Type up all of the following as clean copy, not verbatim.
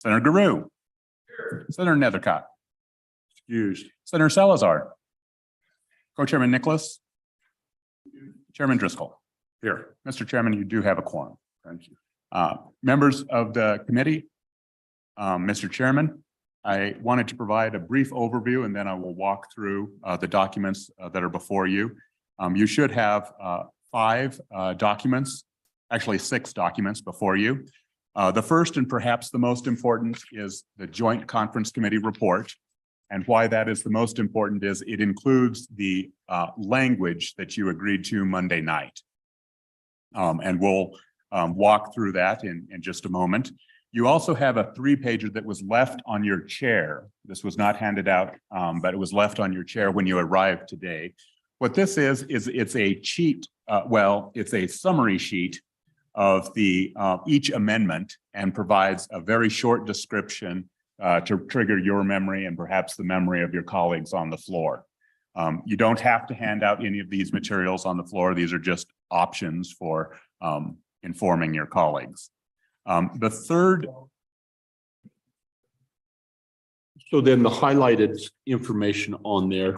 Senator Garou. Senator Nethercott. Excused. Senator Salazar. Co-Chairman Nicholas. Chairman Driscoll. Here. Mr. Chairman, you do have a quorum. Thank you. Members of the committee, Mr. Chairman, I wanted to provide a brief overview and then I will walk through the documents that are before you. You should have 5 documents, actually 6 documents before you. The first and perhaps the most important is the Joint Conference Committee report. And why that is the most important is it includes the language that you agreed to Monday night. And we'll walk through that in just a moment. You also have a 3-pager that was left on your chair. This was not handed out, but it was left on your chair when you arrived today. What this is it's a cheat, it's a summary sheet of the each amendment and provides a very short description to trigger your memory and perhaps the memory of your colleagues on the floor. You don't have to hand out any of these materials on the floor. These are just options for informing your colleagues. The third. So then the highlighted information on there,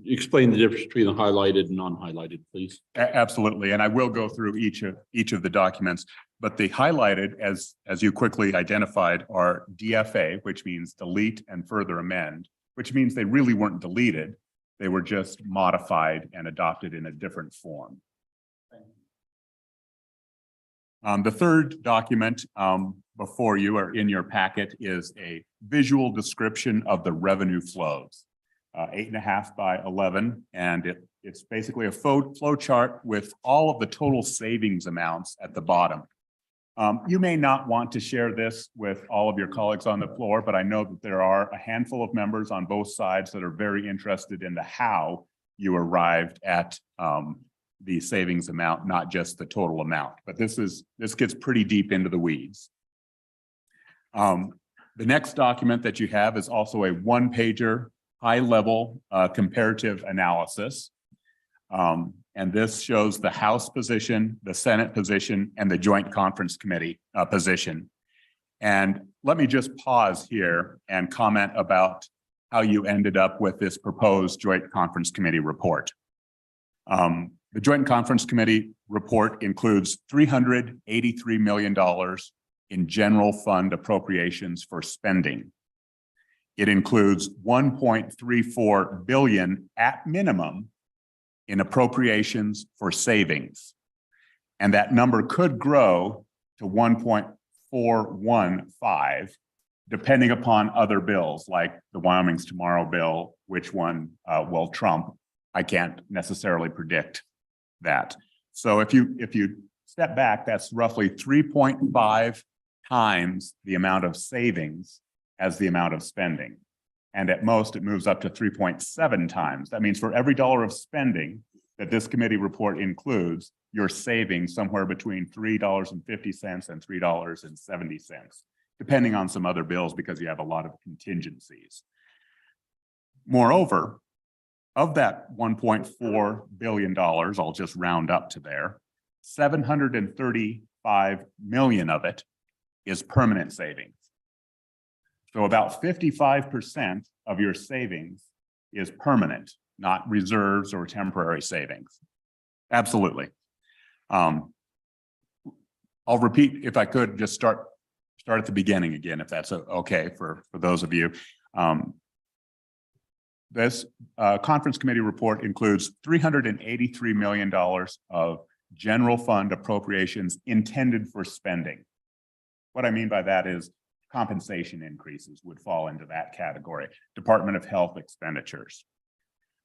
explain the difference between the highlighted and non-highlighted, please. Absolutely. And I will go through each of the documents, but the highlighted, as you quickly identified, are DFA, which means delete and further amend, which means they really weren't deleted. They were just modified and adopted in a different form. The third document before you or in your packet is a visual description of the revenue flows, 8.5 by 11, and it's basically a flow chart with all of the total savings amounts at the bottom. You may not want to share this with all of your colleagues on the floor, but I know that there are a handful of members on both sides that are very interested in the how you arrived at the savings amount, not just the total amount. But this gets pretty deep into the weeds. The next document that you have is also a 1-pager high-level comparative analysis. And this shows the House position, the Senate position, and the Joint Conference Committee position. And let me just pause here and comment about how you ended up with this proposed Joint Conference Committee report. The Joint Conference Committee report includes $383 million in general fund appropriations for spending. It includes $1.34 billion at minimum in appropriations for savings. And that number could grow to 1.415, depending upon other bills like the Wyoming's Tomorrow bill, which one will trump. I can't necessarily predict that. So if you step back, that's roughly 3.5 times the amount of savings as the amount of spending. And at most, it moves up to 3.7 times. That means for every dollar of spending that this committee report includes, you're saving somewhere between $3.50 and $3.70, depending on some other bills because you have a lot of contingencies. Moreover, of that $1.4 billion, I'll just round up to there, $735 million of it is permanent savings. So about 55% of your savings is permanent, not reserves or temporary savings. Absolutely. I'll repeat, if I could, just start at the beginning again, if that's okay for those of you. This conference committee report includes $383 million of general fund appropriations intended for spending. What I mean by that is compensation increases would fall into that category. Department of Health expenditures.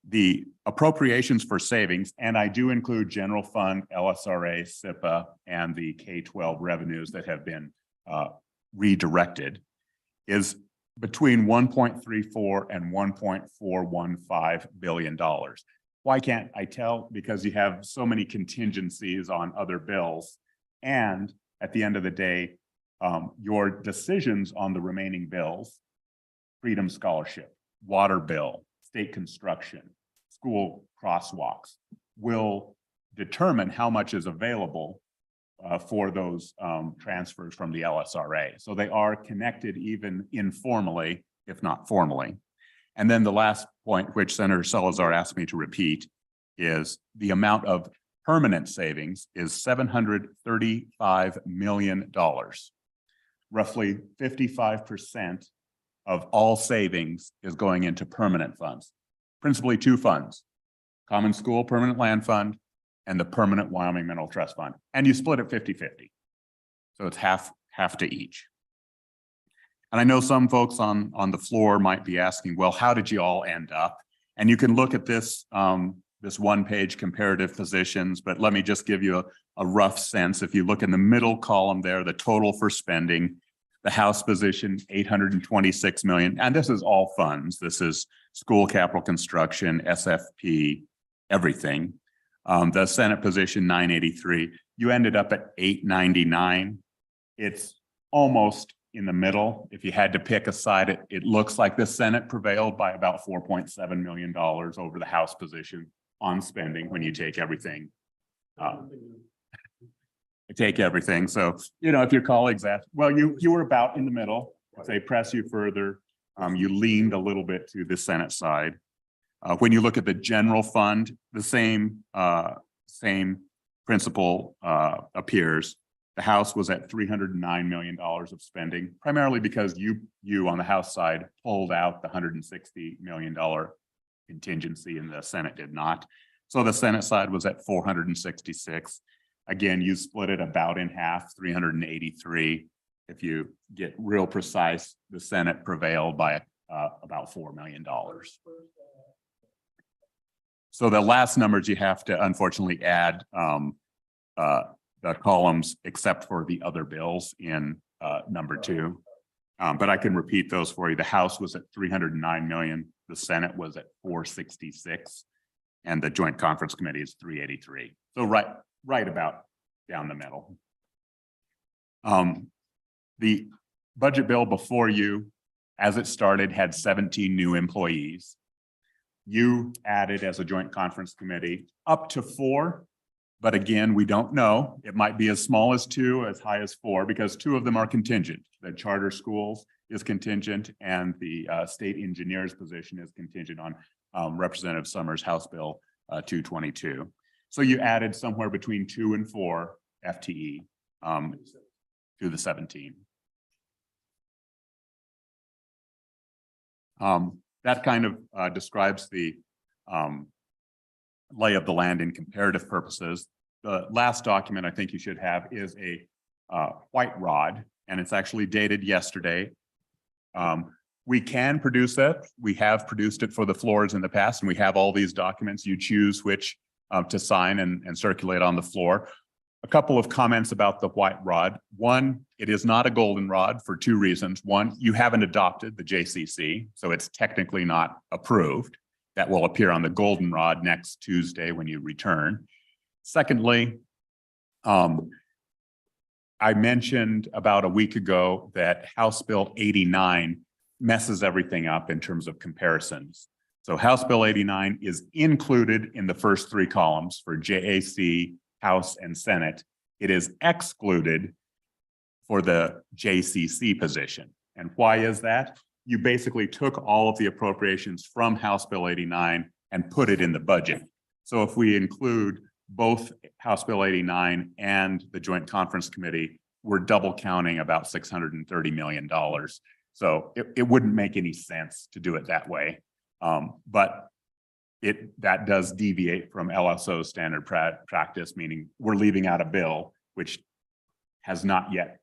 The appropriations for savings, and I do include general fund, LSRA, SIPA, and the K-12 revenues that have been redirected, is between 1.34 and 1.415 billion dollars. Why can't I tell? Because you have so many contingencies on other bills, and at the end of the day, your decisions on the remaining bills, Freedom Scholarship, water bill, state construction, school crosswalks, will determine how much is available for those transfers from the LSRA. So they are connected even informally, if not formally. And then the last point, which Senator Salazar asked me to repeat, is the amount of permanent savings is $735 million. Roughly 55% of all savings is going into permanent funds, principally two funds, Common School Permanent Land Fund and the Permanent Wyoming Mineral Trust Fund. And you split it 50-50. So it's half to each. And I know some folks on the floor might be asking, well, how did you all end up? And you can look at this, this one-page comparative positions, but let me just give you a rough sense. If you look in the middle column there, the total for spending, the House position, $826 million. And this is all funds. This is school capital construction, SFP, everything. The Senate position, 983. You ended up at 899. It's almost in the middle. If you had to pick a side, it looks like the Senate prevailed by about $4.7 million over the House position on spending when you take everything. Take everything. So, you know, if your colleagues ask, well, you were about in the middle. If they press you further, you leaned a little bit to the Senate side. When you look at the general fund, the same principle appears. The House was at $309 million of spending, primarily because you on the House side pulled out the $160 million contingency and the Senate did not. So the Senate side was at 466. Again, you split it about in half, 383. If you get real precise, the Senate prevailed by about $4 million. So the last numbers you have to unfortunately add the columns except for the other bills in number 2. But I can repeat those for you. The House was at 309 million. The Senate was at 466 and the Joint Conference Committee is 383. So right about down the middle. The budget bill before you, as it started, had 17 new employees. You added as a Joint Conference Committee up to 4. But again, we don't know. It might be as small as 2, as high as 4, because 2 of them are contingent. The charter schools is contingent and the state engineers position is contingent on Representative Summers' House Bill 222. So you added somewhere between 2 and 4 FTE to the 17. That kind of describes the lay of the land in comparative purposes. The last document I think you should have is a white rod, and it's actually dated yesterday. We can produce that. We have produced it for the floors in the past, and we have all these documents. You choose which to sign and circulate on the floor. A couple of comments about the white rod. One, it is not a goldenrod for 2 reasons. One, you haven't adopted the JCC, so it's technically not approved. That will appear on the goldenrod next Tuesday when you return. Secondly, I mentioned about a week ago that House Bill 89 messes everything up in terms of comparisons. So House Bill 89 is included in the first 3 columns for JAC, House, and Senate. It is excluded for the JCC position. And why is that? You basically took all of the appropriations from House Bill 89 and put it in the budget. So if we include both House Bill 89 and the Joint Conference Committee, we're double counting about $630 million. So it wouldn't make any sense to do it that way. But that does deviate from LSO standard practice, meaning we're leaving out a bill which has not yet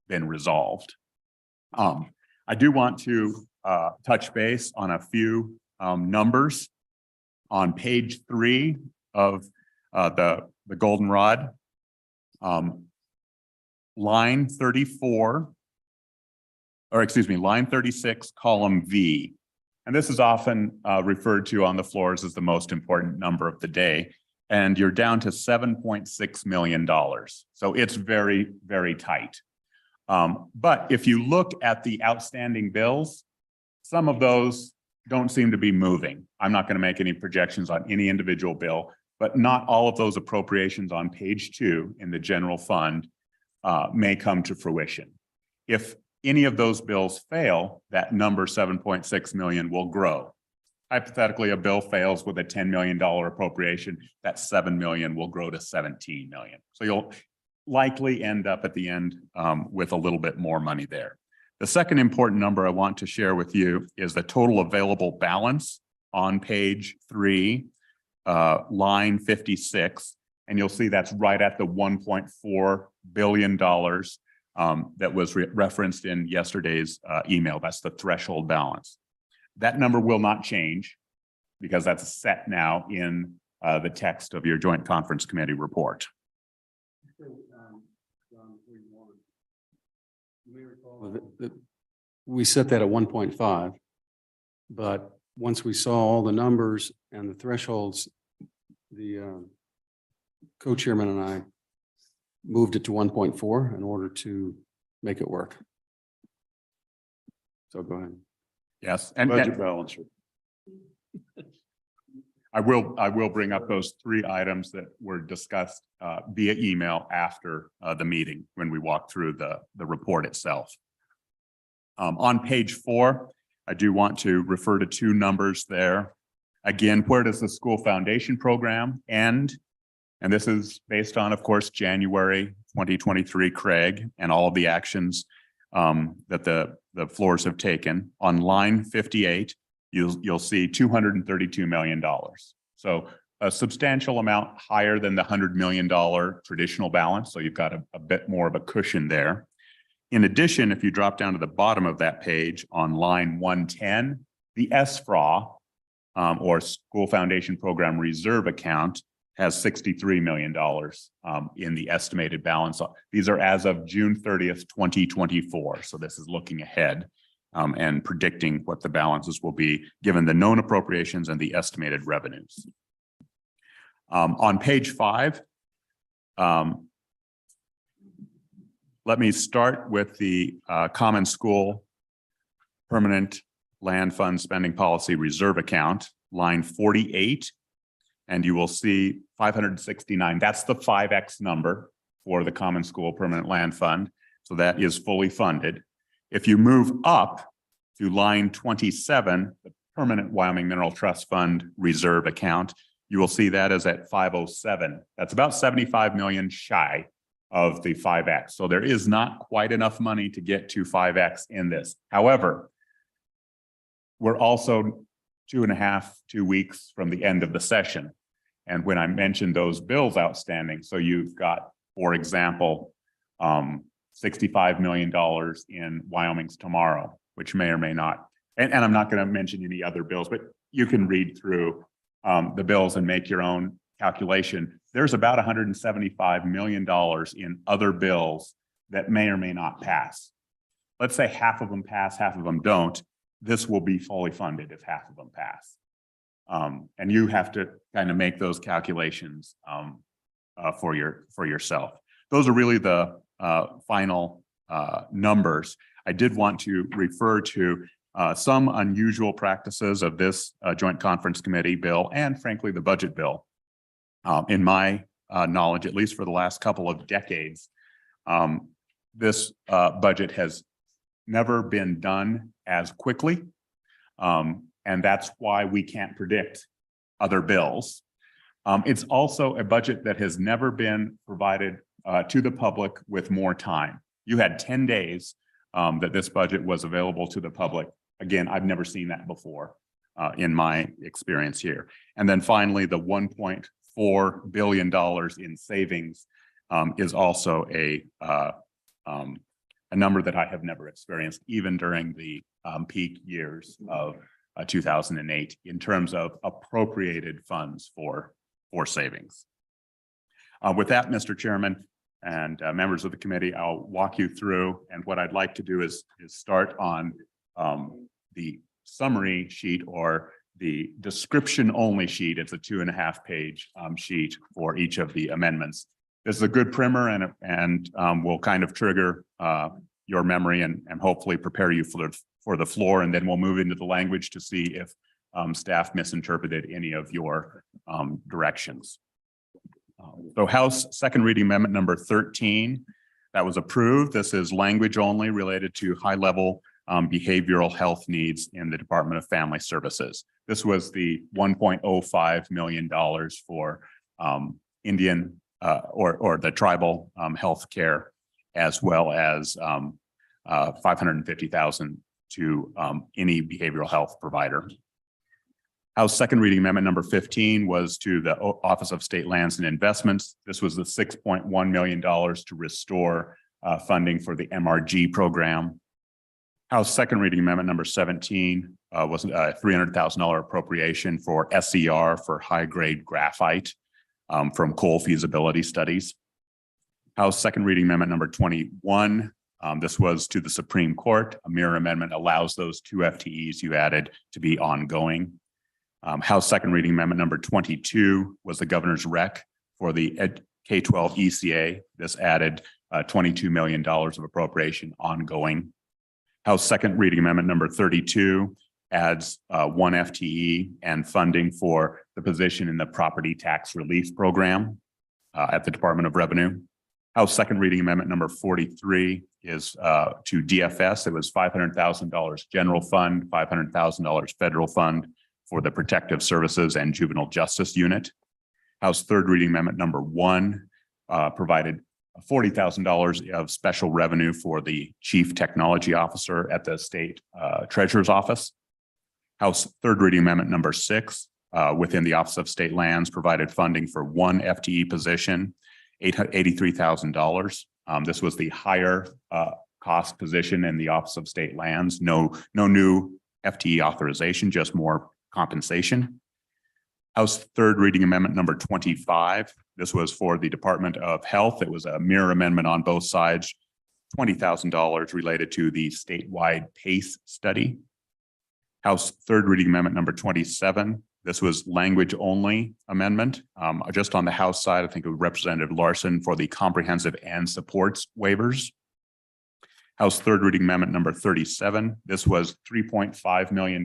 been resolved. I do want to touch base on a few numbers. On page 3 of the goldenrod, line 34, or excuse me, line 36, column V. And this is often referred to on the floors as the most important number of the day. And you're down to $7.6 million. So it's very, very tight. But if you look at the outstanding bills, some of those don't seem to be moving. I'm not going to make any projections on any individual bill, but not all of those appropriations on page 2 in the general fund may come to fruition. If any of those bills fail, that number 7.6 million will grow. Hypothetically, a bill fails with a $10 million appropriation, that 7 million will grow to 17 million. So you'll likely end up at the end with a little bit more money there. The second important number I want to share with you is the total available balance on page 3, line 56. And you'll see that's right at the $1.4 billion that was referenced in yesterday's email. That's the threshold balance. That number will not change because that's set now in the text of your Joint Conference Committee report. We set that at 1.5, but once we saw all the numbers and the thresholds, the co-chairman and I moved it to 1.4 in order to make it work. So go ahead. Yes, Budget balancer. I will bring up those 3 items that were discussed via email after the meeting when we walked through the report itself. On page 4, I do want to refer to 2 numbers there. Again, where does the school foundation program end? And this is based on, of course, January 2023 Craig and all of the actions that the floors have taken. On line 58, you'll see $232 million. So a substantial amount higher than the $100 million traditional balance. So you've got a bit more of a cushion there. In addition, if you drop down to the bottom of that page on line 110, the SFRA or School Foundation Program Reserve Account has $63 million in the estimated balance. These are as of June 30th, 2024. So this is looking ahead and predicting what the balances will be given the known appropriations and the estimated revenues. On page 5, let me start with the Common School Permanent Land Fund Spending Policy Reserve Account, line 48. And you will see 569. That's the 5X number for the Common School Permanent Land Fund. So that is fully funded. If you move up to line 27, the Permanent Wyoming Mineral Trust Fund Reserve Account, you will see that is at 507. That's about 75 million shy of the 5X. So there is not quite enough money to get to 5X in this. However, we're also 2 weeks from the end of the session. And when I mentioned those bills outstanding, so you've got, for example, $65 million in Wyoming's tomorrow, which may or may not, and I'm not going to mention any other bills, but you can read through the bills and make your own calculation. There's about $175 million in other bills that may or may not pass. Let's say half of them pass, half of them don't. This will be fully funded if half of them pass. And you have to kind of make those calculations for yourself. Those are really the final numbers. I did want to refer to some unusual practices of this Joint Conference Committee bill and frankly the budget bill. In my knowledge, at least for the last couple of decades, this budget has never been done as quickly. And that's why we can't predict other bills. It's also a budget that has never been provided to the public with more time. You had 10 days that this budget was available to the public. Again, I've never seen that before in my experience here. And then finally, the $1.4 billion in savings is also a number that I have never experienced, even during the peak years of 2008 in terms of appropriated funds for savings. With that, Mr. Chairman and members of the committee, I'll walk you through, and what I'd like to do is start on the summary sheet or the description only sheet. It's a 2.5-page sheet for each of the amendments. This is a good primer and will kind of trigger your memory and hopefully prepare you for the floor, and then we'll move into the language to see if staff misinterpreted any of your directions. So House Second Reading Amendment number 13, that was approved. This is language only related to high-level behavioral health needs in the Department of Family Services. This was the $1.05 million for Indian or the tribal health care, as well as $550,000 to any behavioral health provider. House Second Reading Amendment number 15 was to the Office of State Lands and Investments. This was the $6.1 million to restore funding for the MRG program. House Second Reading Amendment number 17 was a $300,000 appropriation for SCR for high-grade graphite from coal feasibility studies. House Second Reading Amendment number 21. This was to the Supreme Court. A mirror amendment allows those 2 FTEs you added to be ongoing. House Second Reading Amendment number 22 was the governor's rec for the K-12 ECA. This added $22 million of appropriation ongoing. House Second Reading Amendment number 32 adds 1 FTE and funding for the position in the Property Tax Relief Program at the Department of Revenue. House Second Reading Amendment number 43 is to DFS. It was $500,000 general fund, $500,000 federal fund for the Protective Services and Juvenile Justice Unit. House Third Reading Amendment number 1 provided $40,000 of special revenue for the Chief Technology Officer at the State Treasurer's Office. House Third Reading Amendment number 6 within the Office of State Lands provided funding for 1 FTE position, $83,000. This was the higher cost position in the Office of State Lands. No new FTE authorization, just more compensation. House Third Reading Amendment number 25. This was for the Department of Health. It was a mirror amendment on both sides, $20,000 related to the statewide PACE study. House Third Reading Amendment number 27. This was language only amendment. Just on the House side, I think it was Representative Larson for the comprehensive and supports waivers. House Third Reading Amendment number 37. This was $3.5 million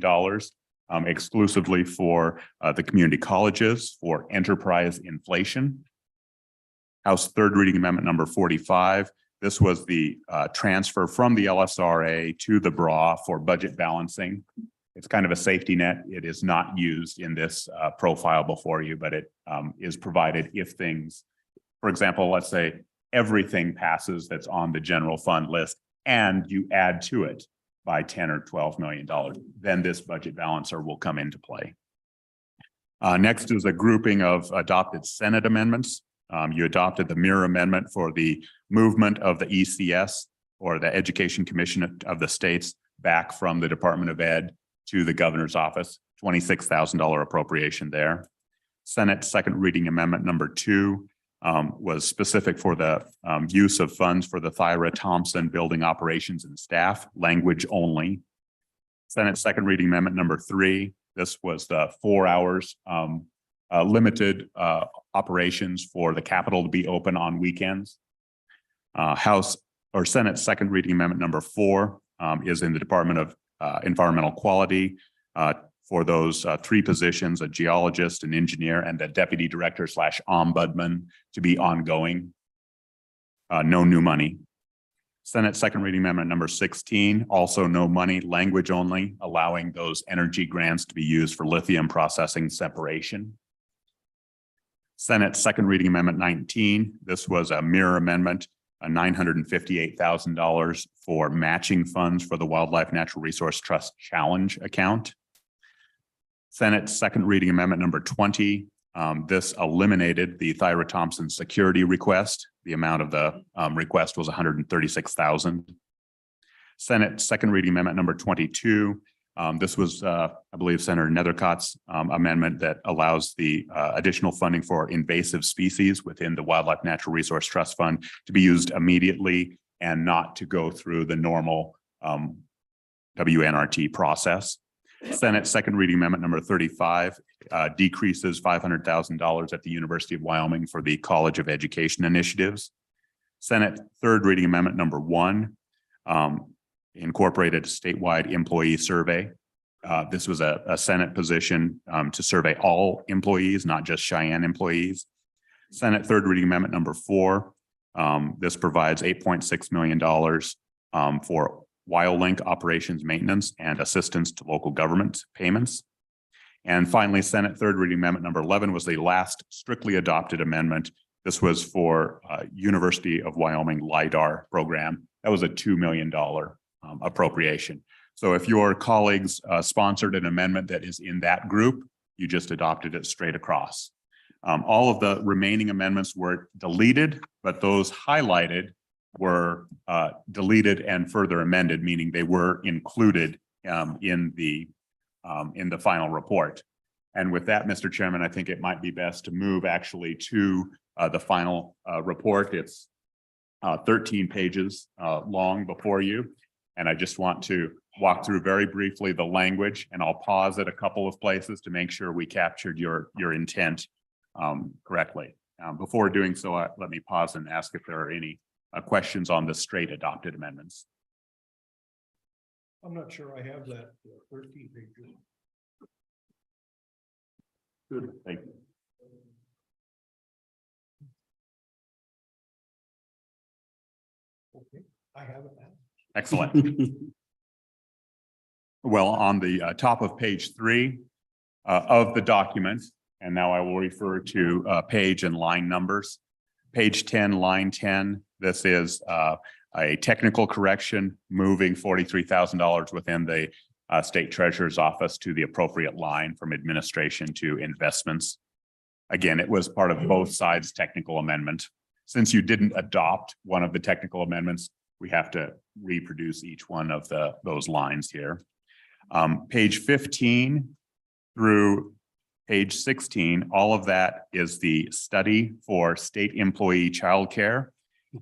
exclusively for the community colleges for enterprise inflation. House Third Reading Amendment number 45. This was the transfer from the LSRA to the BRA for budget balancing. It's kind of a safety net. It is not used in this profile before you, but it is provided if things, for example, let's say everything passes that's on the general fund list and you add to it by $10 or $12 million, then this budget balancer will come into play. Next is a grouping of adopted Senate amendments. You adopted the mirror amendment for the movement of the ECS or the Education Commission of the states back from the Department of Ed to the governor's office, $26,000 appropriation there. Senate Second Reading Amendment number 2 was specific for the use of funds for the Thyra Thompson Building Operations and Staff, language only. Senate Second Reading Amendment number 3. This was the 4 hours limited operations for the Capitol to be open on weekends. Senate Second Reading Amendment number 4 is in the Department of Environmental Quality for those 3 positions, a geologist, an engineer, and a deputy director / ombudsman to be ongoing. No new money. Senate Second Reading Amendment number 16, also no money, language only, allowing those energy grants to be used for lithium processing separation. Senate Second Reading Amendment 19, this was a mirror amendment, $958,000 for matching funds for the Wildlife Natural Resource Trust Challenge account. Senate Second Reading Amendment number 20. This eliminated the Thyra Thompson security request. The amount of the request was $136,000. Senate Second Reading Amendment number 22. This was, I believe, Senator Nethercott's amendment that allows the additional funding for invasive species within the Wildlife Natural Resource Trust Fund to be used immediately and not to go through the normal WNRT process. Senate Second Reading Amendment number 35 decreases $500,000 at the University of Wyoming for the College of Education initiatives. Senate Third Reading Amendment number 1 incorporated a statewide employee survey. This was a Senate position to survey all employees, not just Cheyenne employees. Senate third reading amendment number 4. This provides $8.6 million for WildLink operations maintenance and assistance to local government payments. And finally, Senate third reading amendment number 11 was the last strictly adopted amendment. This was for University of Wyoming LIDAR program. That was a $2 million appropriation. So if your colleagues sponsored an amendment that is in that group, you just adopted it straight across. All of the remaining amendments were deleted, but those highlighted were deleted and further amended, meaning they were included in the final report. And with that, Mr. Chairman, I think it might be best to move actually to the final report. It's 13 pages long before you. And I just want to walk through very briefly the language, and I'll pause at a couple of places to make sure we captured your intent correctly. Before doing so, let me pause and ask if there are any questions on the straight adopted amendments. I'm not sure I have that 13 pages. Good, thank you. Okay, I have it now. Excellent. Well, on the top of page 3 of the document, and now I will refer to page and line numbers. Page 10, line 10, this is a technical correction, moving $43,000 within the state treasurer's office to the appropriate line from administration to investments. Again, it was part of both sides' technical amendment. Since you didn't adopt one of the technical amendments, we have to reproduce each one of those lines here. Page 15 through page 16, all of that is the study for state employee childcare.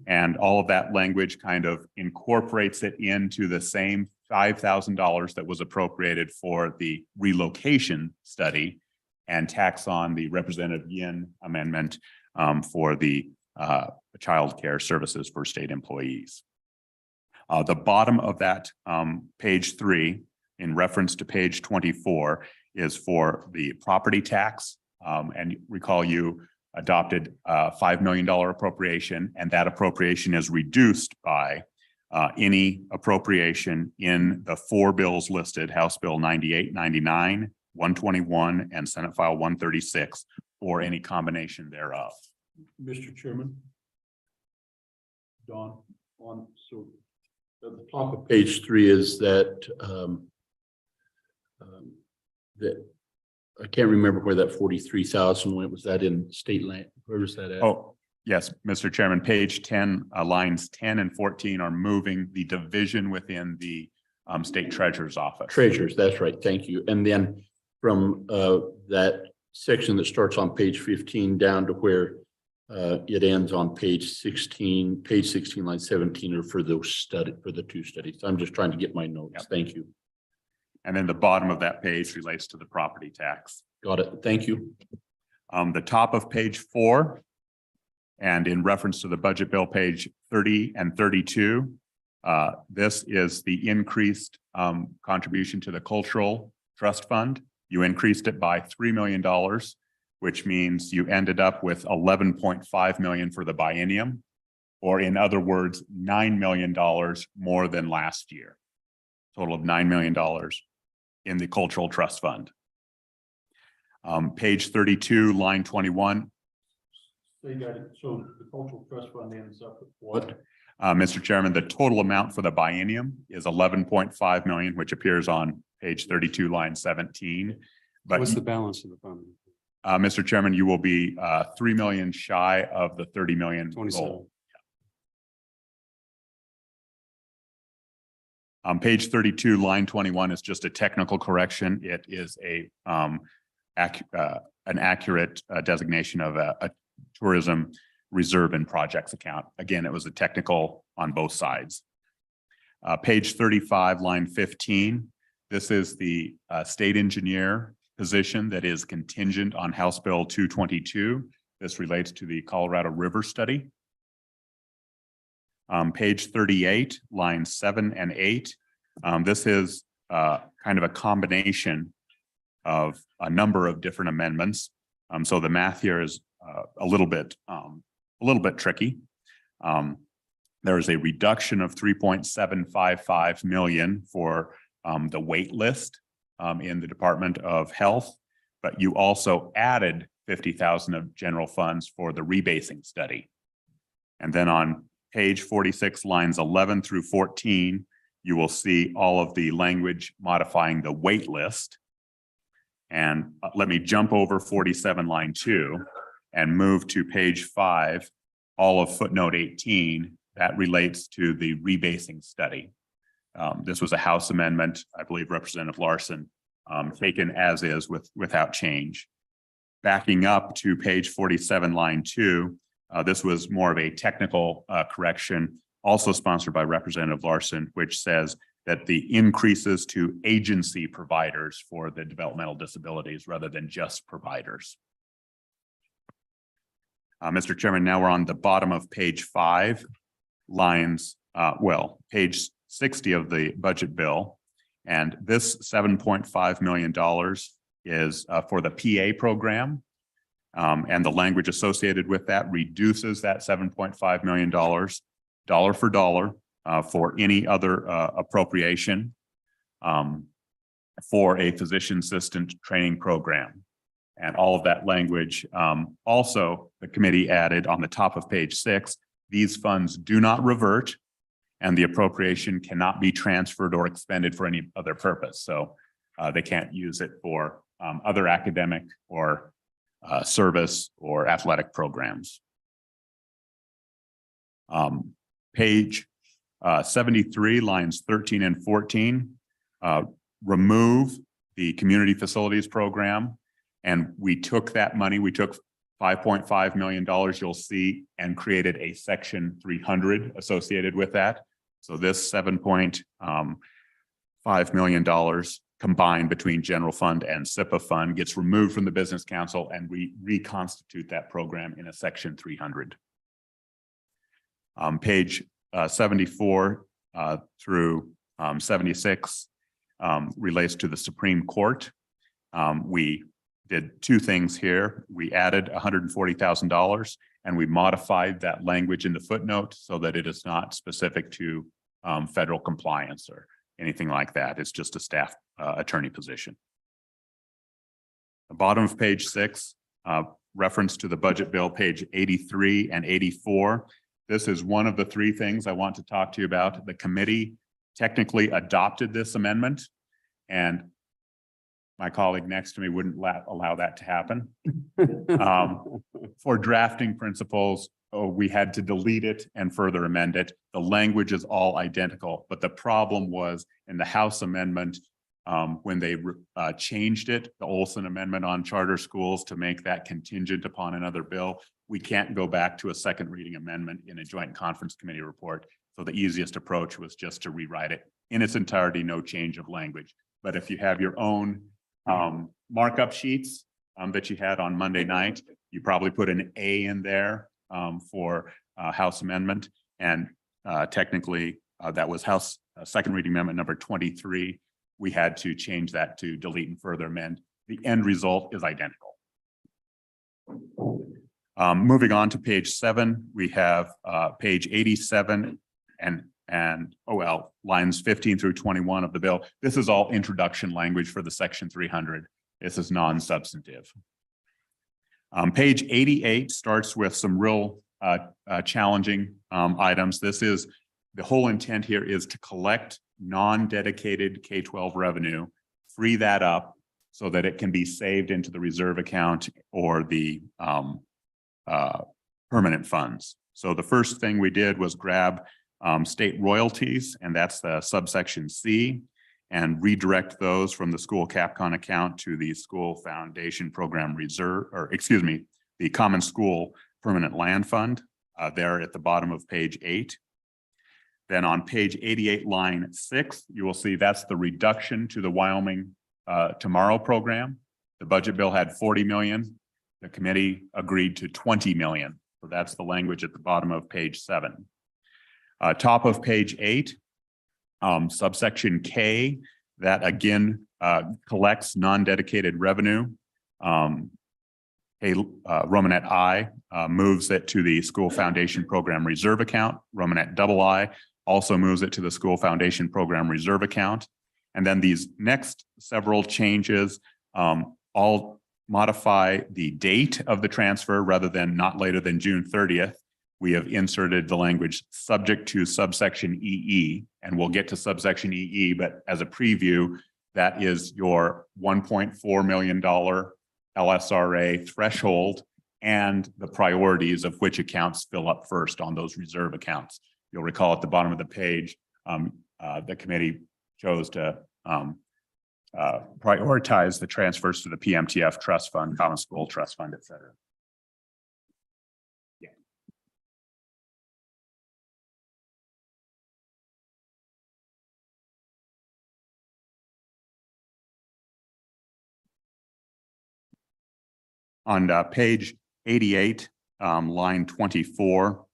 And all of that language kind of incorporates it into the same $5,000 that was appropriated for the relocation study and tacks on the Representative Yin amendment for the childcare services for state employees. The bottom of that page 3 in reference to page 24 is for the property tax. And recall you adopted a $5 million appropriation, and that appropriation is reduced by any appropriation in the 4 bills listed, House Bill 98, 99, 121, and Senate File 136, or any combination thereof. Mr. Chairman. Don, so at the top of page 3 is that that I can't remember where that 43,000 went. Was that in state land? Where was that at? Oh, yes, Mr. Chairman, page 10, lines 10 and 14 are moving the division within the state treasurer's office. Treasurers, that's right. Thank you. And then from that section that starts on page 15 down to where it ends on page 16, line 17 are for those for the 2 studies. I'm just trying to get my notes. Yep. Thank you. And then the bottom of that page relates to the property tax. Got it. Thank you. The top of page 4, and in reference to the budget bill, page 30 and 32, this is the increased contribution to the Cultural Trust Fund. You increased it by $3 million, which means you ended up with $11.5 million for the biennium, or in other words, $9 million more than last year. Total of $9 million in the Cultural Trust Fund. Page 32, line 21. So the Cultural Trust Fund ends up with what? Mr. Chairman, the total amount for the biennium is $11.5 million, which appears on page 32, line 17. But What's the balance of the fund? Mr. Chairman, you will be $3 million shy of the $30 million 27. goal. Page 32, line 21 is just a technical correction. It is an accurate designation of a tourism reserve and projects account. Again, it was a technical on both sides. Page 35, line 15. This is the state engineer position that is contingent on House Bill 222. This relates to the Colorado River study. Page 38, lines 7 and 8. This is kind of a combination of a number of different amendments. So the math here is a little bit tricky. There is a reduction of 3.755 million for the wait list in the Department of Health, but you also added 50,000 of general funds for the rebasing study. And then on page 46, lines 11 through 14, you will see all of the language modifying the wait list. And let me jump over 47, line 2, and move to page 5, all of footnote 18, that relates to the rebasing study. This was a House amendment, I believe Representative Larson, taken as is without change. Backing up to page 47, line 2, this was more of a technical correction, also sponsored by Representative Larson, which says that the increases to agency providers for the developmental disabilities rather than just providers. Mr. Chairman, now we're on the bottom of page 5, lines, page 60 of the budget bill. And this $7.5 million is for the PA program. And the language associated with that reduces that $7.5 million dollar for dollar for any other appropriation for a physician assistant training program. And all of that language, also the committee added on the top of page 6, these funds do not revert and the appropriation cannot be transferred or expended for any other purpose. So they can't use it for other academic or service or athletic programs. Page 73, lines 13 and 14, remove the community facilities program. And we took that money, we took $5.5 million, you'll see, and created a section 300 associated with that. So this $7.5 million combined between general fund and SIPA fund gets removed from the business council, and we reconstitute that program in a section 300. Page 74 through 76 relates to the Supreme Court. We did two things here. We added $140,000 and we modified that language in the footnote so that it is not specific to federal compliance or anything like that. It's just a staff attorney position. The bottom of page 6, reference to the budget bill, page 83 and 84. This is one of the three things I want to talk to you about. The committee technically adopted this amendment, and my colleague next to me wouldn't allow that to happen. For drafting principles, we had to delete it and further amend it. The language is all identical, but the problem was in the House amendment, when they changed it, the Olson amendment on charter schools to make that contingent upon another bill, we can't go back to a second reading amendment in a joint conference committee report. So the easiest approach was just to rewrite it in its entirety, no change of language. But if you have your own markup sheets that you had on Monday night, you probably put an A in there for House amendment. And technically that was House second reading amendment number 23. We had to change that to delete and further amend. The end result is identical. Moving on to page 7, we have page 87 and lines 15 through 21 of the bill. This is all introduction language for the section 300. This is non-substantive. Page 88 starts with some real challenging items. This is, the whole intent here is to collect non-dedicated K-12 revenue, free that up so that it can be saved into the reserve account or the permanent funds. So the first thing we did was grab state royalties, and that's the subsection C, and redirect those from the school CAPCON account to the school foundation program reserve, or excuse me, the common school permanent land fund there at the bottom of page 8. Then on page 88, line 6, you will see that's the reduction to the Wyoming Tomorrow program. The budget bill had 40 million. The committee agreed to 20 million. So that's the language at the bottom of page 7. Top of page 8, subsection K, that again collects non-dedicated revenue. Romanet I moves it to the School Foundation Program Reserve Account. Romanet II also moves it to the School Foundation Program Reserve Account. And then these next several changes all modify the date of the transfer rather than not later than June 30th. We have inserted the language subject to subsection EE, and we'll get to subsection EE, but as a preview, that is your $1.4 million LSRA threshold and the priorities of which accounts fill up first on those reserve accounts. You'll recall at the bottom of the page, the committee chose to prioritize the transfers to the PMTF trust fund, common school trust fund, et cetera. Yeah. On page 88, line 24,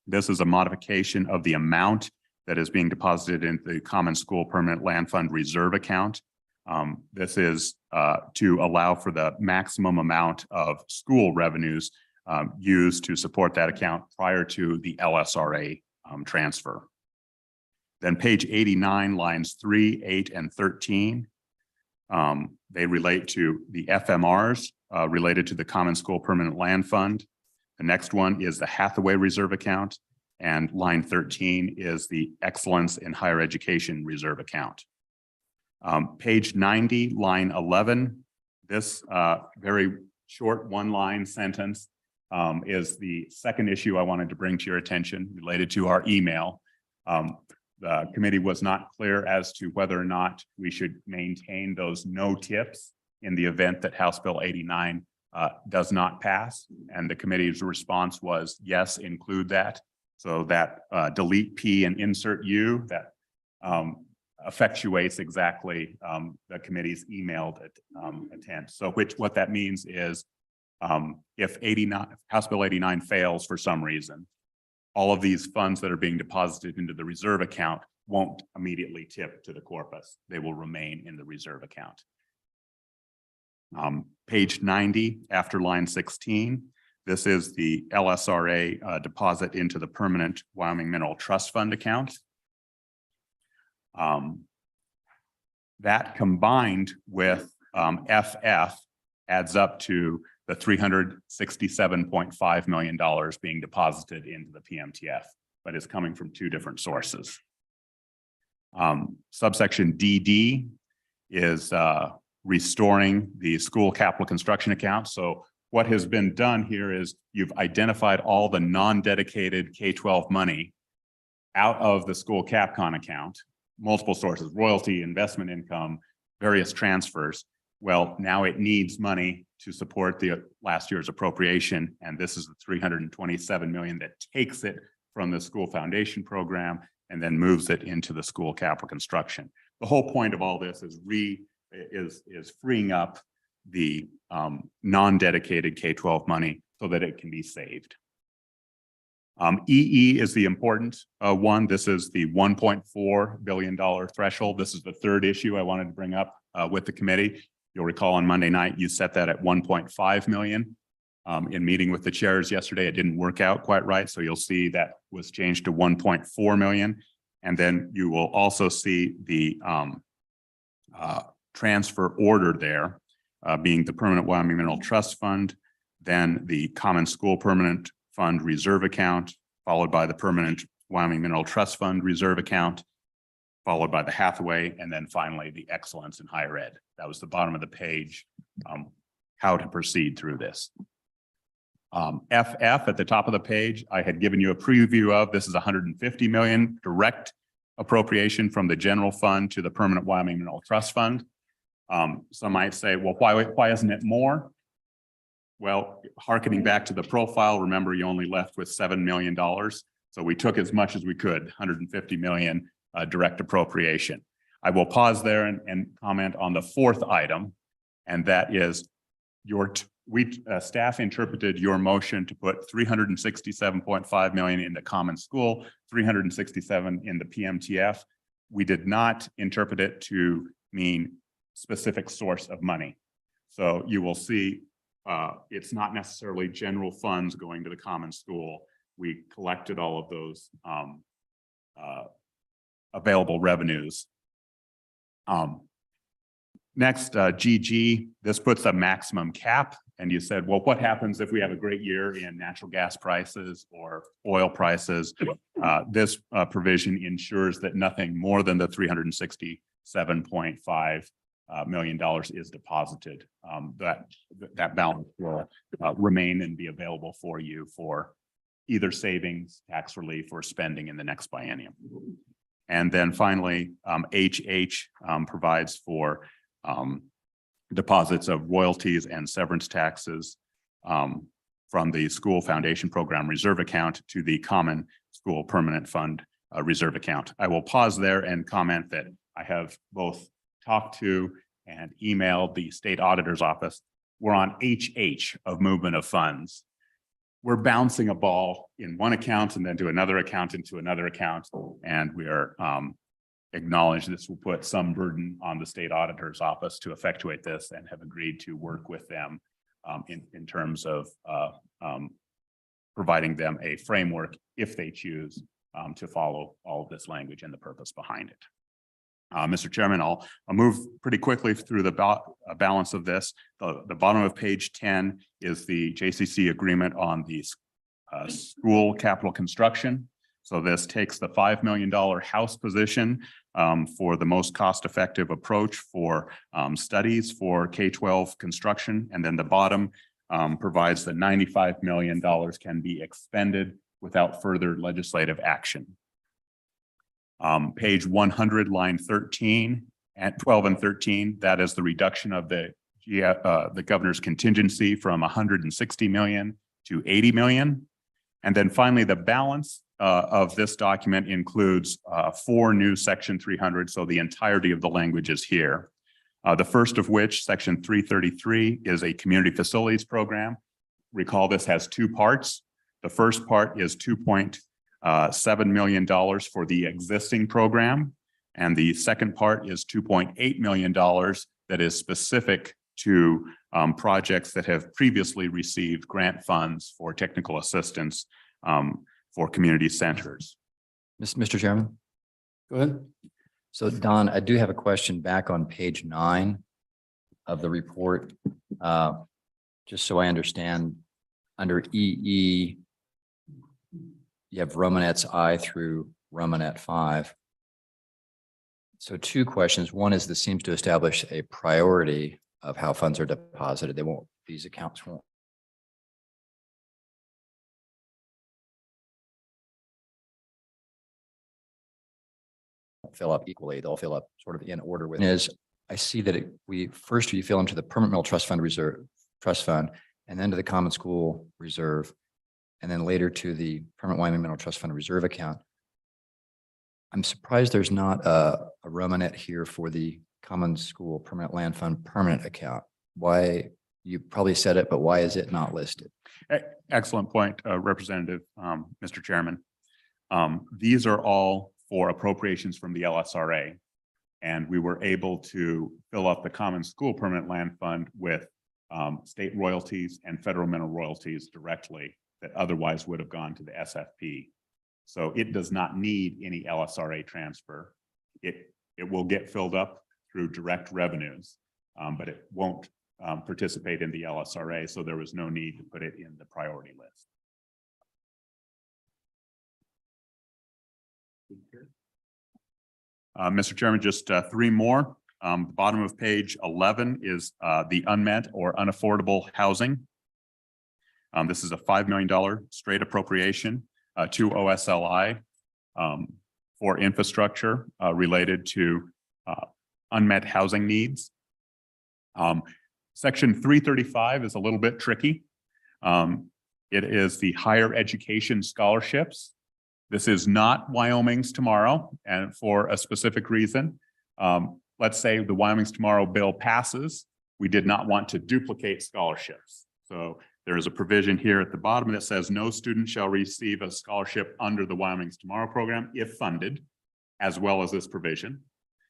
this is a modification of the amount that is being deposited in the Common School Permanent Land Fund Reserve Account. This is to allow for the maximum amount of school revenues used to support that account prior to the LSRA transfer. Then page 89, lines 3, 8, and 13. They relate to the FMRs related to the Common School Permanent Land Fund. The next one is the Hathaway Reserve Account, and line 13 is the Excellence in Higher Education Reserve Account. Page 90, line 11, this very short one-line sentence is the second issue I wanted to bring to your attention related to our email. The committee was not clear as to whether or not we should maintain those no tips in the event that House Bill 89 does not pass. And the committee's response was, yes, include that. So that delete P and insert U, that effectuates exactly the committee's emailed intent. So what that means is if House Bill 89 fails for some reason, all of these funds that are being deposited into the reserve account won't immediately tip to the corpus. They will remain in the reserve account. Page 90, after line 16, this is the LSRA deposit into the Permanent Wyoming Mineral Trust Fund account. That combined with FF adds up to the $367.5 million being deposited into the PMTF, but it's coming from two different sources. Subsection DD is restoring the school capital construction account. So what has been done here is you've identified all the non-dedicated K-12 money out of the school CapCon account, multiple sources, royalty, investment income, various transfers. Well, now it needs money to support the last year's appropriation. And this is the $327 million that takes it from the school foundation program and then moves it into the school capital construction. The whole point of all this is freeing up the non-dedicated K-12 money so that it can be saved. EE is the important one. This is the $1.4 billion threshold. This is the third issue I wanted to bring up with the committee. You'll recall on Monday night, you set that at 1.5 million. In meeting with the chairs yesterday, it didn't work out quite right. So you'll see that was changed to 1.4 million. And then you will also see the transfer order there being the Permanent Wyoming Mineral Trust Fund, then the Common School Permanent Fund Reserve Account, followed by the Permanent Wyoming Mineral Trust Fund Reserve Account, followed by the Hathaway, and then finally the Excellence in Higher Ed. That was the bottom of the page, how to proceed through this. FF at the top of the page, I had given you a preview of. This is 150 million direct appropriation from the general fund to the Permanent Wyoming Mineral Trust Fund. Some might say, well, why isn't it more? Well, hearkening back to the profile, remember you only left with $7 million. So we took as much as we could, 150 million direct appropriation. I will pause there and comment on the fourth item, and that is staff interpreted your motion to put 367.5 million in the common school, 367 in the PMTF. We did not interpret it to mean specific source of money. So you will see it's not necessarily general funds going to the common school. We collected all of those available revenues. Next, GG, this puts a maximum cap. And you said, well, what happens if we have a great year in natural gas prices or oil prices? This provision ensures that nothing more than the $367.5 million is deposited. That balance will remain and be available for you for either savings, tax relief, or spending in the next biennium. And then finally, HH provides for deposits of royalties and severance taxes from the school foundation program reserve account to the common school permanent fund reserve account. I will pause there and comment that I have both talked to and emailed the state auditor's office. We're on HH of movement of funds. We're bouncing a ball in one account and then to another account into another account. And we are acknowledge this will put some burden on the state auditor's office to effectuate this, and have agreed to work with them in terms of providing them a framework if they choose to follow all of this language and the purpose behind it. Mr. Chairman, I'll move pretty quickly through the balance of this. The bottom of page 10 is the JCC agreement on the school capital construction. So this takes the $5 million house position for the most cost-effective approach for studies for K-12 construction. And then the bottom provides that $95 million can be expended without further legislative action. Page 100, line 13 at 12 and 13, that is the reduction of the governor's contingency from 160 million to 80 million. And then finally, the balance of this document includes 4 new section 300. So the entirety of the language is here. The first of which, section 333, is a community facilities program. Recall this has 2 parts. The first part is $2.7 million for the existing program. And the second part is $2.8 million that is specific to projects that have previously received grant funds for technical assistance for community centers. Mr. Chairman. Go ahead. So Don, I do have a question back on page 9 of the report. Just so I understand, under EE, you have Romanets I through Romanet 5. So 2 questions. One is this seems to establish a priority of how funds are deposited. These accounts won't fill up equally. They'll fill up sort of in order with I see that you fill into the permanent mineral trust fund reserve trust fund, and then to the common school reserve, and then later to the permanent Wyoming mineral trust fund reserve account. I'm surprised there's not a Romanet here for the common school permanent land fund permanent account. Why? You probably said it, but why is it not listed? Excellent point, Representative, Mr. Chairman. These are all for appropriations from the LSRA. And we were able to fill up the common school permanent land fund with state royalties and federal mineral royalties directly that otherwise would have gone to the SFP. So it does not need any LSRA transfer. It will get filled up through direct revenues, but it won't participate in the LSRA. So there was no need to put it in the priority list. Mr. Chairman, just 3 more. The bottom of page 11 is the unmet or unaffordable housing. This is a $5 million straight appropriation to OSLI for infrastructure related to unmet housing needs. Section 335 is a little bit tricky. It is the higher education scholarships. This is not Wyoming's Tomorrow, and for a specific reason. Let's say the Wyoming's Tomorrow bill passes. We did not want to duplicate scholarships. So there is a provision here at the bottom that says no student shall receive a scholarship under the Wyoming's Tomorrow program if funded, as well as this provision.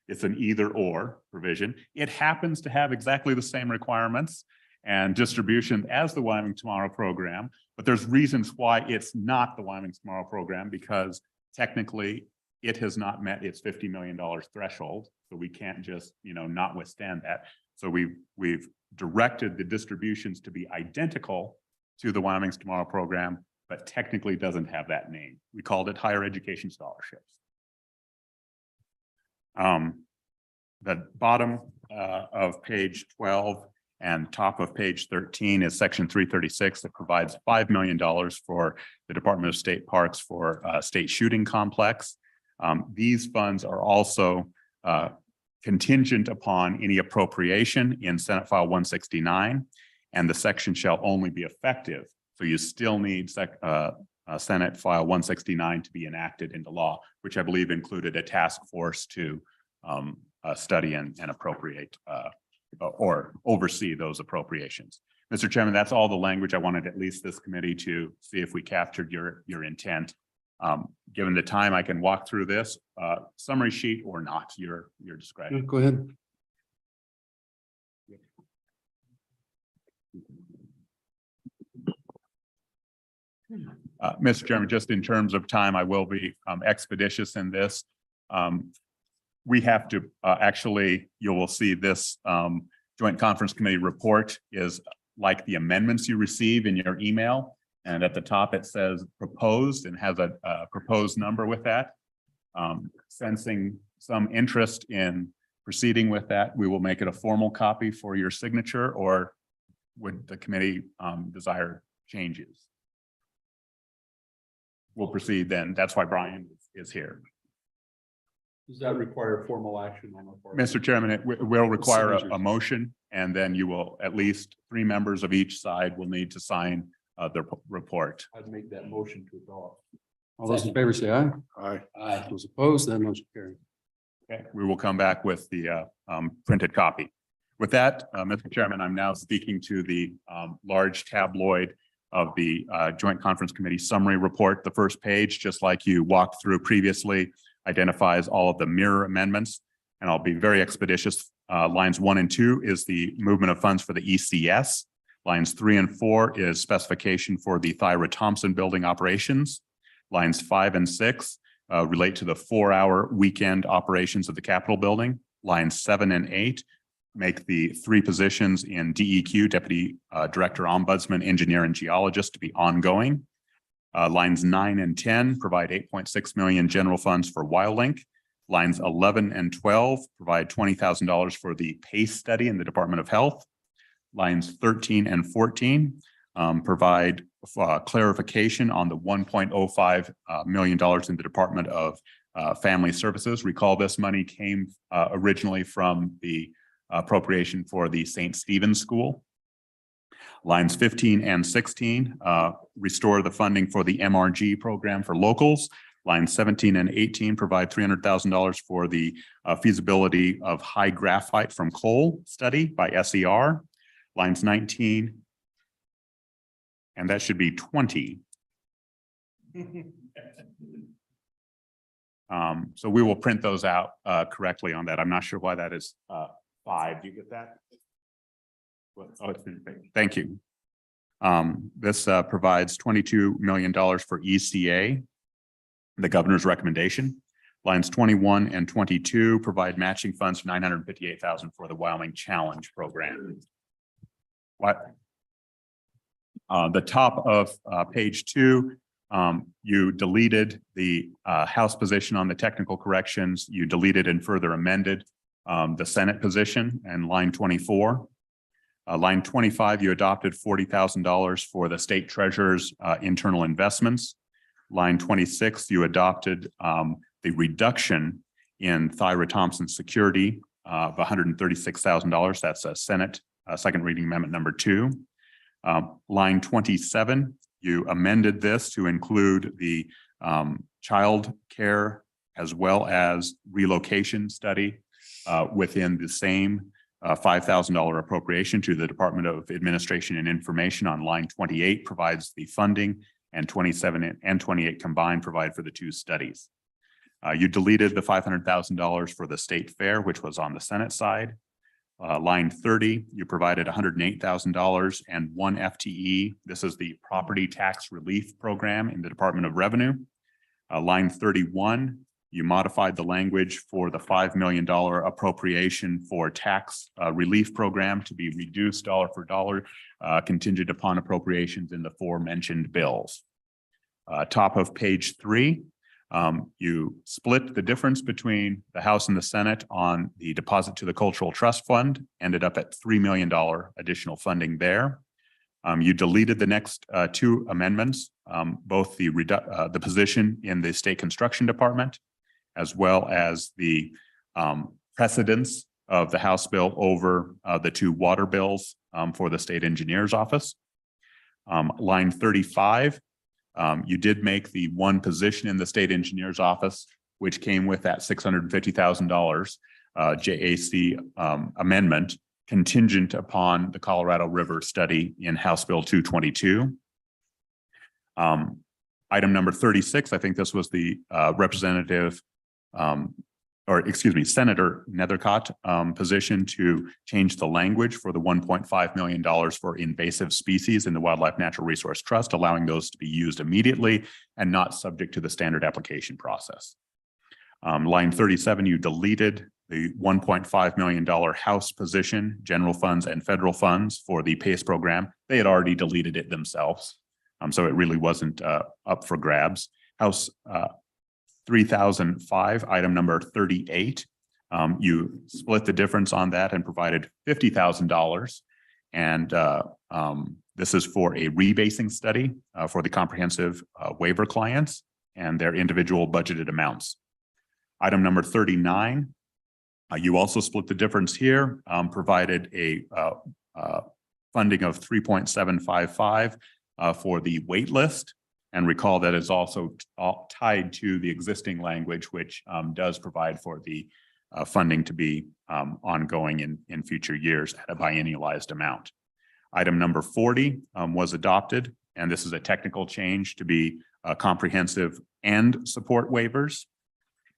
It's an either or provision. It happens to have exactly the same requirements. and distribution as the Wyoming Tomorrow program. But there's reasons why it's not the Wyoming Tomorrow program, because technically it has not met its $50 million threshold. So we can't just, notwithstand that. So we've directed the distributions to be identical to the Wyoming Tomorrow program, but technically doesn't have that name. We called it higher education scholarships. The bottom of page 12 and top of page 13 is section 336 that provides $5 million for the Department of State Parks for state shooting complex. These funds are also contingent upon any appropriation in Senate File 169, and the section shall only be effective. So you still need Senate File 169 to be enacted into law, which I believe included a task force to study and appropriate or oversee those appropriations. Mr. Chairman, that's all the language I wanted at least this committee to see if we captured your intent. Given the time, I can walk through this summary sheet or not, your discretion. Go ahead. Mr. Chairman, just in terms of time, I will be expeditious in this. We have to actually, you will see this Joint Conference Committee report is like the amendments you receive in your email. And at the top, it says proposed and has a proposed number with that. Sensing some interest in proceeding with that, we will make it a formal copy for your signature, or would the committee desire changes? We'll proceed then. That's why Brian is here. Does that require formal action on the part? Mr. Chairman, it will require a motion, and then you will, at least 3 members of each side will need to sign the report. I'd make that motion to adopt. All those in favor say aye. Aye. Aye. Those opposed, that motion carried. Okay, we will come back with the printed copy. With that, Mr. Chairman, I'm now speaking to the large tabloid of the Joint Conference Committee summary report. The first page, just like you walked through previously, identifies all of the mirror amendments, and I'll be very expeditious. Lines 1 and 2 is the movement of funds for the ECS. Lines 3 and 4 is specification for the Thyra Thompson building operations. Lines 5 and 6 relate to the 4-hour weekend operations of the Capitol building. Lines 7 and 8 make the 3 positions in DEQ, Deputy Director, Ombudsman, Engineer, and Geologist to be ongoing. Lines 9 and 10 provide 8.6 million general funds for WildLink. Lines 11 and 12 provide $20,000 for the PACE study in the Department of Health. Lines 13 and 14 provide clarification on the $1.05 million in the Department of Family Services. Recall this money came originally from the appropriation for the St. Stephen's School. Lines 15 and 16 restore the funding for the MRG program for locals. Lines 17 and 18 provide $300,000 for the feasibility of high graphite from coal study by SER. Lines 19, and that should be 20. So we will print those out correctly on that. I'm not sure why that is 5. Do you get that? Oh, it's been big. Thank you. This provides $22 million for ECA, the governor's recommendation. Lines 21 and 22 provide matching funds for $958,000 for the Wyoming Challenge program. What? The top of page 2, you deleted the House position on the technical corrections. You deleted and further amended the Senate position and line 24. Line 25, you adopted $40,000 for the state treasurer's internal investments. Line 26, you adopted the reduction in Thyra Thompson security of $136,000. That's a Senate second reading amendment number 2. Line 27, you amended this to include the child care as well as relocation study within the same $5,000 appropriation to the Department of Administration and Information. On line 28 provides the funding, and 27 and 28 combined provide for the 2 studies. You deleted the $500,000 for the state fair, which was on the Senate side. Line 30, you provided $108,000 and 1 FTE. This is the Property Tax Relief Program in the Department of Revenue. Line 31, you modified the language for the $5 million appropriation for tax relief program to be reduced dollar for dollar, contingent upon appropriations in the aforementioned bills. Top of page 3, you split the difference between the House and the Senate on the deposit to the Cultural Trust Fund, ended up at $3 million additional funding there. You deleted the next 2 amendments, both the position in the State Construction Department, as well as the precedence of the House bill over the 2 water bills for the State Engineer's Office. Line 35, you did make the 1 position in the State Engineer's Office, which came with that $650,000 JAC amendment, contingent upon the Colorado River study in House Bill 222. Item number 36, I think this was the Senator Nethercott position to change the language for the $1.5 million for invasive species in the Wildlife Natural Resource Trust, allowing those to be used immediately and not subject to the standard application process. Line 37, you deleted the $1.5 million House position, general funds and federal funds for the PACE program. They had already deleted it themselves. So it really wasn't up for grabs. House 3005, item number 38. You split the difference on that and provided $50,000. And this is for a rebasing study for the comprehensive waiver clients and their individual budgeted amounts. Item number 39, you also split the difference here, provided a funding of 3.755 for the wait list. And recall that is also tied to the existing language, which does provide for the funding to be ongoing in future years at a biennialized amount. Item number 40 was adopted, and this is a technical change to be comprehensive and support waivers.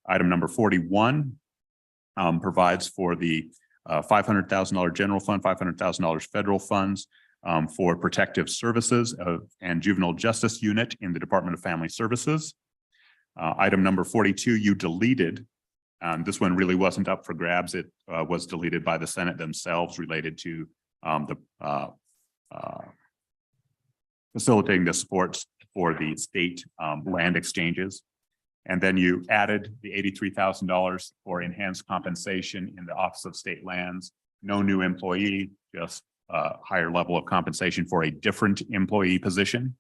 Item number 41 provides for the $500,000 general fund, $500,000 federal funds for protective services and juvenile justice unit in the Department of Family Services. Item number 42, you deleted. This one really wasn't up for grabs. It was deleted by the Senate themselves related to the facilitating the supports for the state land exchanges. And then you added the $83,000 for enhanced compensation in the Office of State Lands. No new employee, just a higher level of compensation for a different employee position.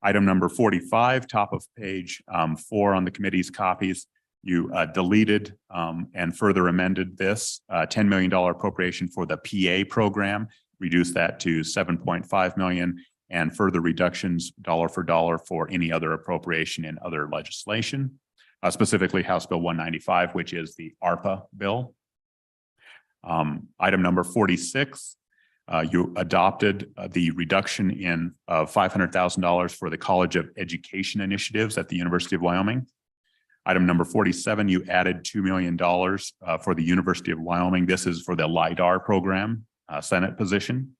Item number 45, top of page 4 on the committee's copies, you deleted and further amended this $10 million appropriation for the PA program, reduced that to $7.5 million, and further reductions dollar for dollar for any other appropriation in other legislation, specifically House Bill 195, which is the ARPA bill. Item number 46, you adopted the reduction in $500,000 for the College of Education initiatives at the University of Wyoming. Item number 47, you added $2 million for the University of Wyoming. This is for the LIDAR program, Senate position.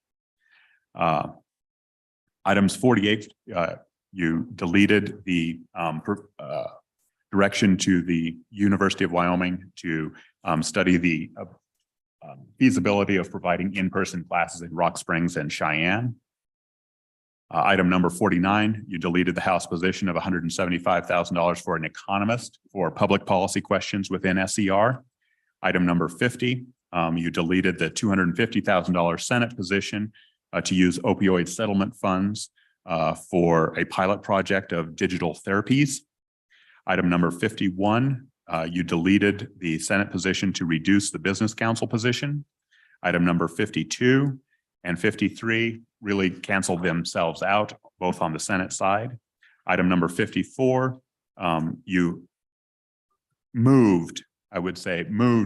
Items 48, you deleted the direction to the University of Wyoming to study the feasibility of providing in-person classes in Rock Springs and Cheyenne. Item number 49, you deleted the House position of $175,000 for an economist for public policy questions within SER. Item number 50, you deleted the $250,000 Senate position to use opioid settlement funds for a pilot project of digital therapies. Item number 51, you deleted the Senate position to reduce the business council position. Item number 52 and 53 really canceled themselves out, both on the Senate side. Item number 54, you moved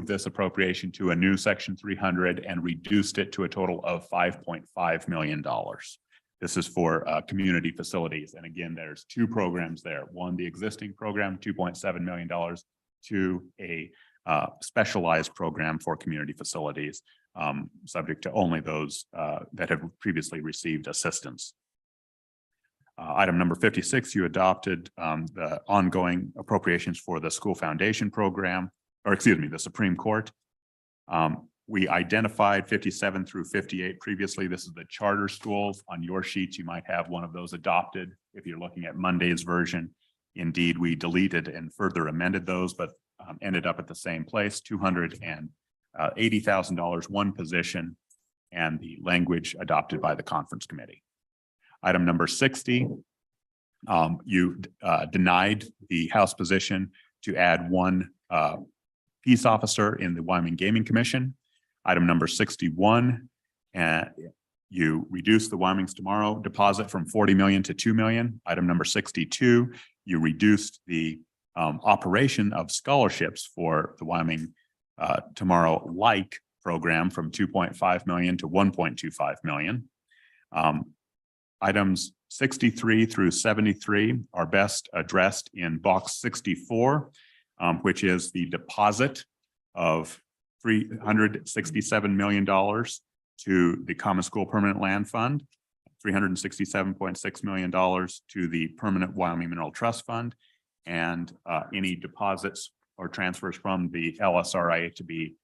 this appropriation to a new section 300 and reduced it to a total of $5.5 million. This is for community facilities. And again, there's 2 programs there. One, the existing program, $2.7 million, to a specialized program for community facilities, subject to only those that have previously received assistance. Item number 56, you adopted the ongoing appropriations for the school foundation program, or excuse me, the Supreme Court. We identified 57 through 58 previously. This is the charter schools. On your sheets, you might have one of those adopted. If you're looking at Monday's version, indeed, we deleted and further amended those, but ended up at the same place, $280,000, one position, and the language adopted by the conference committee. Item number 60, you denied the House position to add one peace officer in the Wyoming Gaming Commission. Item number 61, you reduced the Wyoming's Tomorrow deposit from 40 million to 2 million. Item number 62, you reduced the operation of scholarships for the Wyoming Tomorrow Like program from 2.5 million to 1.25 million. Items 63 through 73 are best addressed in box 64, which is the deposit of $367 million to the Common School Permanent Land Fund, $367.6 million to the Permanent Wyoming Mineral Trust Fund, and any deposits or transfers from the LSRA to be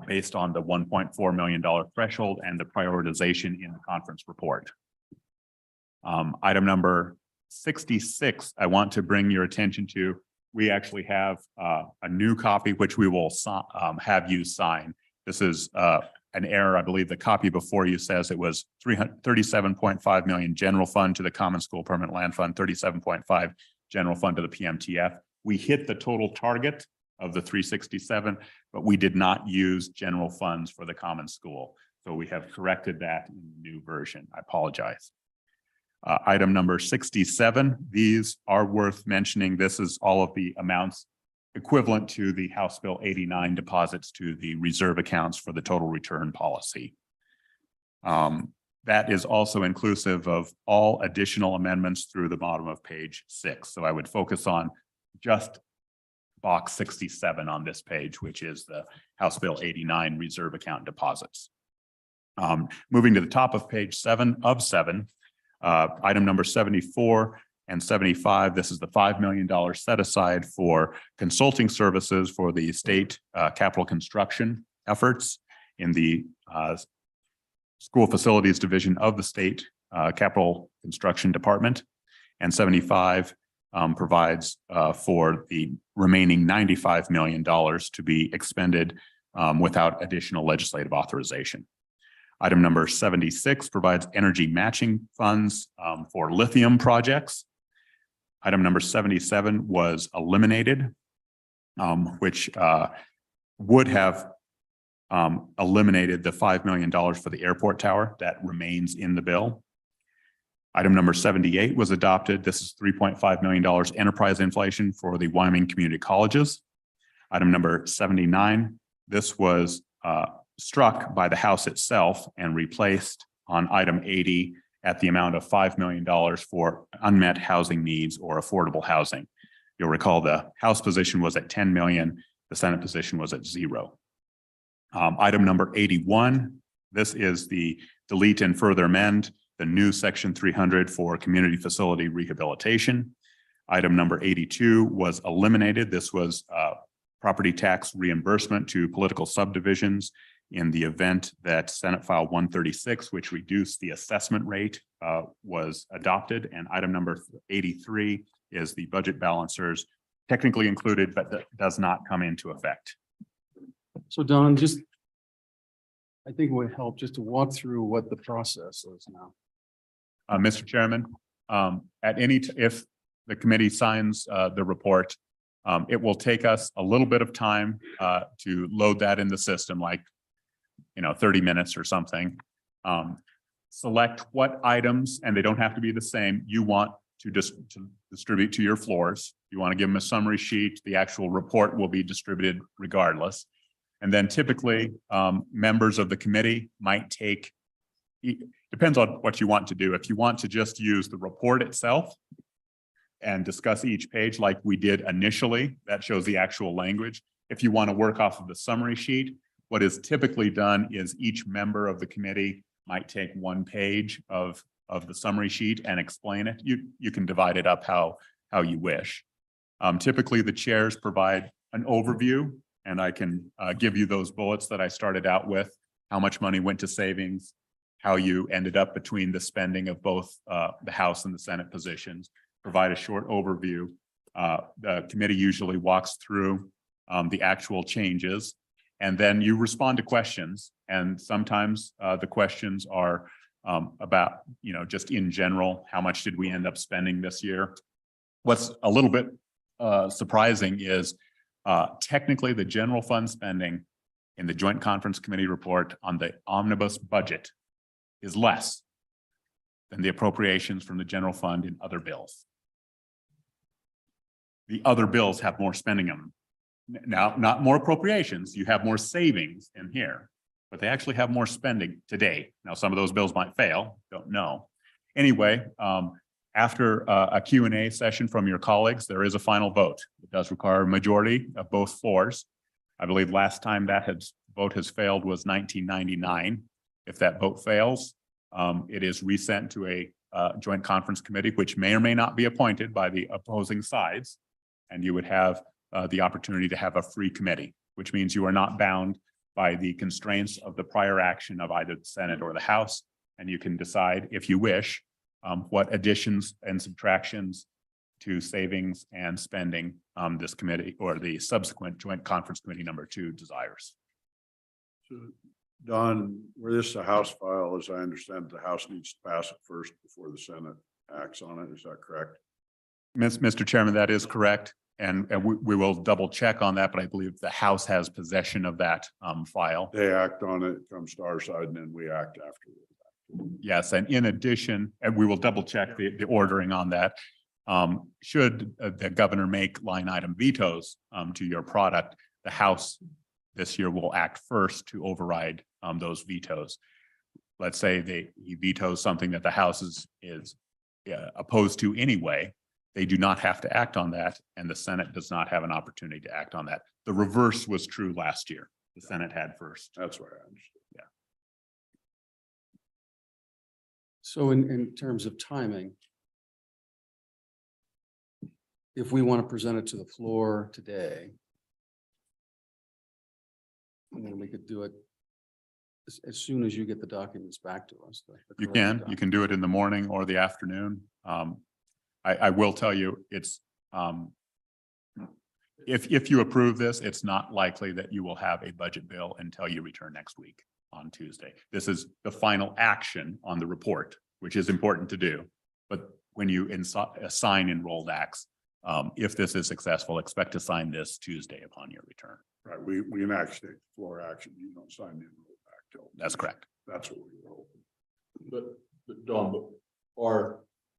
based on the $1.4 million threshold and the prioritization in the conference report. Item number 66, I want to bring your attention to. We actually have a new copy, which we will have you sign. This is an error. I believe the copy before you says it was 37.5 million general fund to the Common School Permanent Land Fund, 37.5 general fund to the PMTF. We hit the total target of the 367, but we did not use general funds for the common school. So we have corrected that in the new version. I apologize. Item number 67, these are worth mentioning. This is all of the amounts equivalent to the House Bill 89 deposits to the reserve accounts for the total return policy. That is also inclusive of all additional amendments through the bottom of page 6. So I would focus on just box 67 on this page, which is the House Bill 89 reserve account deposits. Moving to the top of page 7 of 7, item number 74 and 75, this is the $5 million set aside for consulting services for the state capital construction efforts in the school facilities division of the state capital construction department. And 75 provides for the remaining $95 million to be expended without additional legislative authorization. Item number 76 provides energy matching funds for lithium projects. Item number 77 was eliminated, which would have eliminated the $5 million for the airport tower that remains in the bill. Item number 78 was adopted. This is $3.5 million enterprise inflation for the Wyoming community colleges. Item number 79, this was struck by the House itself and replaced on item 80 at the amount of $5 million for unmet housing needs or affordable housing. You'll recall the House position was at 10 million, the Senate position was at 0. Item number 81, this is the delete and further amend the new section 300 for community facility rehabilitation. Item number 82 was eliminated. This was property tax reimbursement to political subdivisions in the event that Senate File 136, which reduced the assessment rate, was adopted. And item number 83 is the budget balancers, technically included, but that does not come into effect. So Don, just, I think it would help just to walk through what the process is now. Mr. Chairman, if the committee signs the report, it will take us a little bit of time to load that in the system, like 30 minutes or something. Select what items, and they don't have to be the same, you want to distribute to your floors. You want to give them a summary sheet. The actual report will be distributed regardless. And then typically members of the committee might take, depends on what you want to do. If you want to just use the report itself and discuss each page like we did initially, that shows the actual language. If you want to work off of the summary sheet, What is typically done is each member of the committee might take one page of the summary sheet and explain it. You can divide it up how you wish. Typically, the chairs provide an overview, and I can give you those bullets that I started out with, how much money went to savings, how you ended up between the spending of both the House and the Senate positions, provide a short overview. The committee usually walks through the actual changes, and then you respond to questions. And sometimes the questions are about, just in general, how much did we end up spending this year? What's a little bit surprising is technically the general fund spending in the Joint Conference Committee report on the omnibus budget is less than the appropriations from the general fund in other bills. The other bills have more spending on them. Now, not more appropriations, you have more savings in here, but they actually have more spending today. Now, some of those bills might fail, don't know. Anyway, after a Q&A session from your colleagues, there is a final vote. It does require a majority of both floors. I believe last time that vote has failed was 1999. If that vote fails, it is resent to a joint conference committee, which may or may not be appointed by the opposing sides. And you would have the opportunity to have a free committee, which means you are not bound by the constraints of the prior action of either the Senate or the House. And you can decide, if you wish, what additions and subtractions to savings and spending this committee or the subsequent joint conference committee number 2 desires. So, Don, were this a House file, as I understand, the House needs to pass it first before the Senate acts on it. Is that correct? Mr. Chairman, that is correct. And we will double check on that, but I believe the House has possession of that file. They act on it, it comes to our side, and then we act afterwards. Yes, and in addition, and we will double check the ordering on that. Should the governor make line item vetoes to your product, the House this year will act first to override those vetoes. Let's say he vetoes something that the House is opposed to anyway. They do not have to act on that, and the Senate does not have an opportunity to act on that. The reverse was true last year. The Senate had first. That's what I understood. Yeah. So in terms of timing, if we want to present it to the floor today, and then we could do it as soon as you get the documents back to us. You can do it in the morning or the afternoon. I will tell you, it's if you approve this, it's not likely that you will have a budget bill until you return next week on Tuesday. This is the final action on the report, which is important to do. But when you assign enrolled acts, if this is successful, expect to sign this Tuesday upon your return. Right, we can actually take floor action. You don't sign the enroll back till. That's correct. That's what we were hoping. But Don,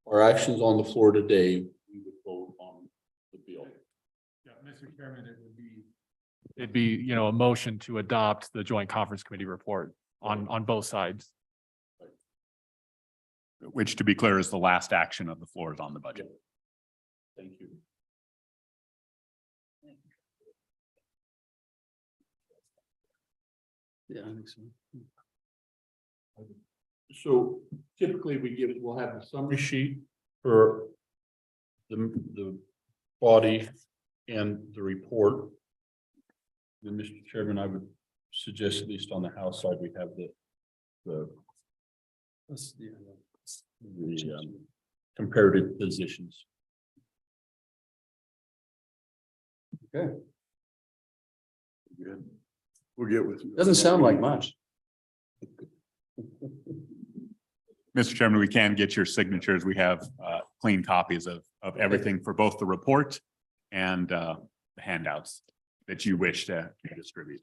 our actions on the floor today, we would vote on the bill. Yeah, Mr. Chairman, it'd be, a motion to adopt the joint conference committee report on both sides. Which, to be clear, is the last action of the floor is on the budget. Thank you. Yeah, I think so. So typically we'll have a summary sheet for the body and the report. Then, Mr. Chairman, I would suggest, at least on the House side, we have the comparative positions. Okay, Good. We'll get with you. doesn't sound like much. Mr. Chairman, we can get your signatures. We have clean copies of everything for both the report and the handouts that you wish to distribute.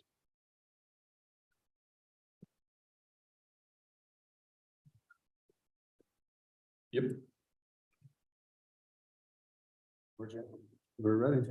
Yep. We're ready.